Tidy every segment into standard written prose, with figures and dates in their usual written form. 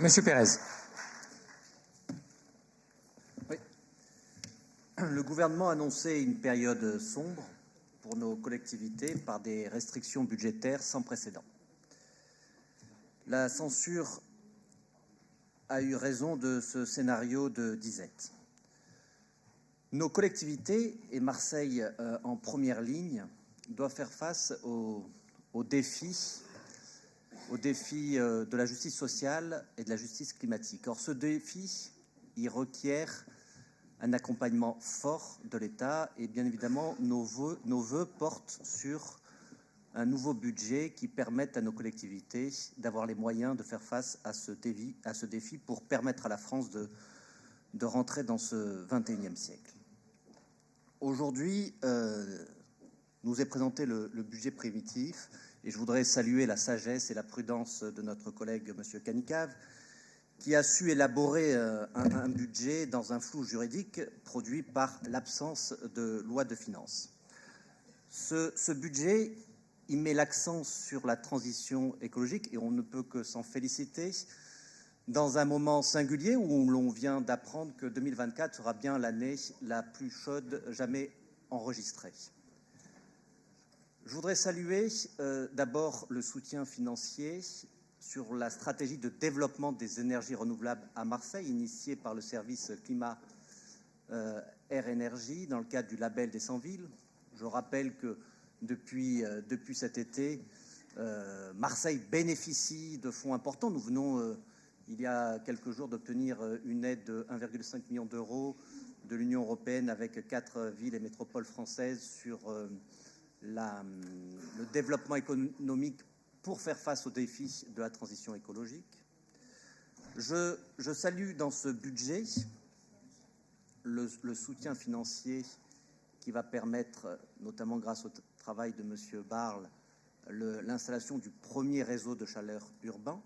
Monsieur Pérez. Oui. Le gouvernement a annoncé une période sombre pour nos collectivités par des restrictions budgétaires sans précédent. La censure a eu raison de ce scénario de disette. Nos collectivités, et Marseille en première ligne, doivent faire face aux défis de la justice sociale et de la justice climatique. Or, ce défi, il requiert un accompagnement fort de l'État et bien évidemment, nos vœux portent sur un nouveau budget qui permette à nos collectivités d'avoir les moyens de faire face à ce défi pour permettre à la France de rentrer dans ce 21e siècle. Aujourd'hui, nous est présenté le budget primitif et je voudrais saluer la sagesse et la prudence de notre collègue M. Canicave qui a su élaborer un budget dans un flou juridique produit par l'absence de loi de finances. Ce budget, il met l'accent sur la transition écologique et on ne peut que s'en féliciter dans un moment singulier où l'on vient d'apprendre que 2024 sera bien l'année la plus chaude jamais enregistrée. Je voudrais saluer d'abord le soutien financier sur la stratégie de développement des énergies renouvelables à Marseille, initiée par le service climat Air Énergie dans le cadre du label des 100 villes. Je rappelle que depuis cet été, Marseille bénéficie de fonds importants. Nous venons, il y a quelques jours, d'obtenir une aide de 1,5 million d'euros de l'Union européenne avec 4 villes et métropoles françaises sur le développement économique pour faire face aux défis de la transition écologique. Je salue dans ce budget le soutien financier qui va permettre, notamment grâce au travail de M. Barle, l'installation du premier réseau de chaleur urbain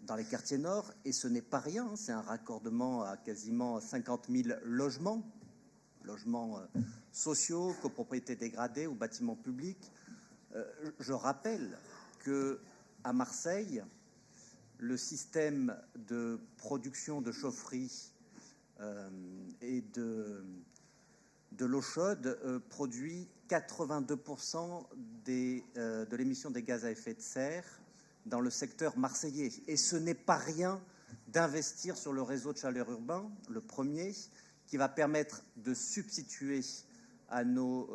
dans les quartiers nord. Et ce n'est pas rien, c'est un raccordement à quasiment 50 000 logements sociaux, copropriétés dégradées ou bâtiments publics. Je rappelle qu'à Marseille, le système de production de chaufferie et de l'eau chaude produit 82% de l'émission des gaz à effet de serre dans le secteur marseillais. Et ce n'est pas rien d'investir sur le réseau de chaleur urbain, le premier, qui va permettre de substituer à nos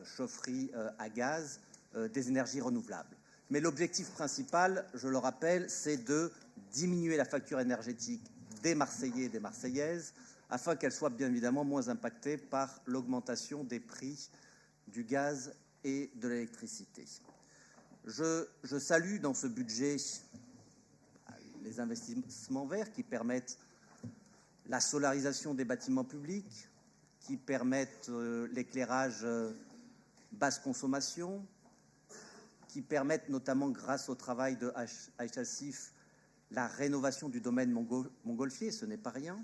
chaufferies à gaz des énergies renouvelables. Mais l'objectif principal, je le rappelle, c'est de diminuer la facture énergétique des Marseillais et des Marseillaises afin qu'elle soit bien évidemment moins impactée par l'augmentation des prix du gaz et de l'électricité. Je salue dans ce budget les investissements verts qui permettent la solarisation des bâtiments publics, qui permettent l'éclairage basse consommation, qui permettent notamment, grâce au travail de HSIF, la rénovation du domaine montgolfier, ce n'est pas rien.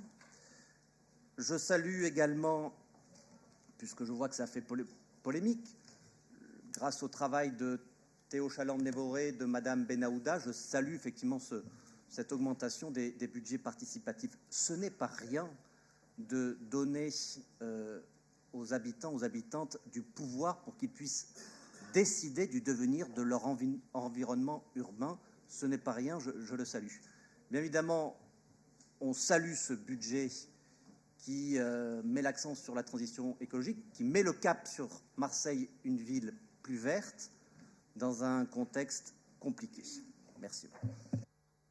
Je salue également, puisque je vois que ça fait polémique, grâce au travail de Théo Chaland-Névoré, de Madame Benahouda, je salue effectivement cette augmentation des budgets participatifs. Ce n'est pas rien de donner aux habitants, aux habitantes du pouvoir pour qu'ils puissent décider du devenir de leur environnement urbain. Ce n'est pas rien, je le salue. Bien évidemment, on salue ce budget qui met l'accent sur la transition écologique, qui met le cap sur Marseille, une ville plus verte, dans un contexte compliqué. Merci.